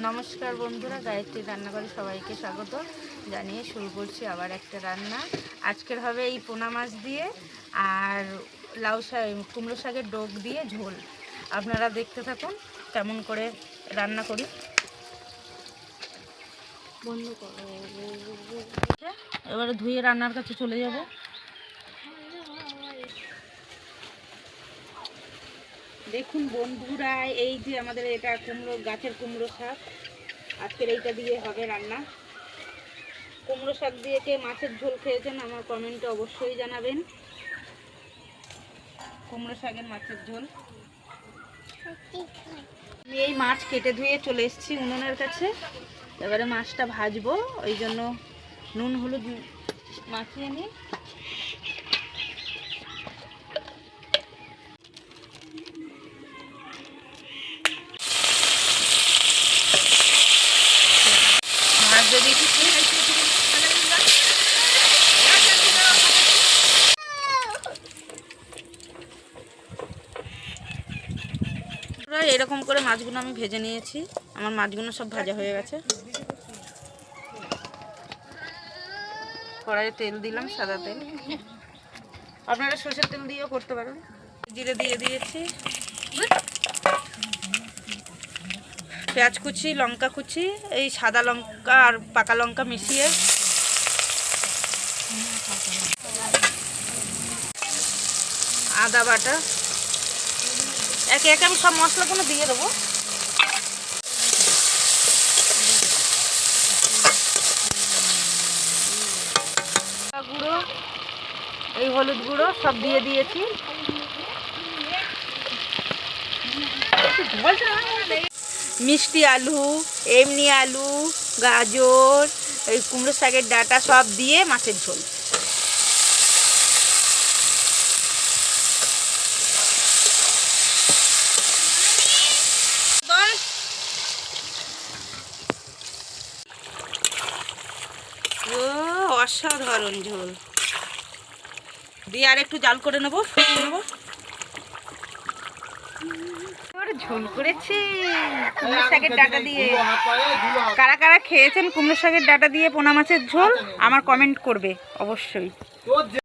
নমস্কার বন্ধুরা, গায়ত্রী রান্নাঘরে সবাইকে স্বাগত জানিয়ে শুরু করছি আবার একটা রান্না। আজকের হবে এই পোনা মাছ দিয়ে আর লাউ শাক, কুমড়ো শাকের ডোক দিয়ে ঝোল। আপনারা দেখতে থাকুন কেমন করে রান্না করি। এবারে ধুয়ে রান্নার কাছে চলে যাব। দেখুন বন্ধুরা, এই যে আমাদের এটা কুমড়ো গাছের কুমড়ো শাক, আজকের এইটা দিয়ে হবে রান্না। কুমড়ো শাক দিয়ে কে মাছের ঝোল খেয়েছেন আমার কমেন্টে অবশ্যই জানাবেন। কুমড়ো শাকের মাছের ঝোল। আমি এই মাছ কেটে ধুয়ে চলে এসেছি উনুনের কাছে। এবারে মাছটা ভাজবো, ওই জন্য নুন হলুদ মাখিয়ে নিই। মাছ যদি এরকম করে মাছগুলো আমি ভেজে নিয়েছি। আমার মাছগুলো সব ভাজা হয়ে গেছে। কড়াইয়ে তেল দিলাম, সাদা তেল, আপনারা সরষের তেল দিয়েও করতে পারেন। জিরে দিয়ে দিয়েছি, পেঁয়াজ কুচি, লঙ্কা কুচি, এই সাদা লঙ্কা আর পাকা লঙ্কা মিশিয়ে, আদা বাটা, একে একে আমি সব মশলাগুলো দিয়ে দেবো। গুঁড়ো, এই হলুদ গুঁড়ো সব দিয়ে দিয়েছি। মিষ্টি আলু, এমনি আলু, গাজর, এই কুমড়ো শাকের ডাঁটা সব দিয়ে মাছের ঝোল। ও অসাধারণ ঝোল দিয়ে আর একটু জাল করে নেবো, ঝোল করেছি কুমড়ো শাকের ডাঁটা দিয়ে। কারা কারা খেয়েছেন কুমড়ো শাকের ডাঁটা দিয়ে পোনা মাছের ঝোল আমার কমেন্ট করবে অবশ্যই।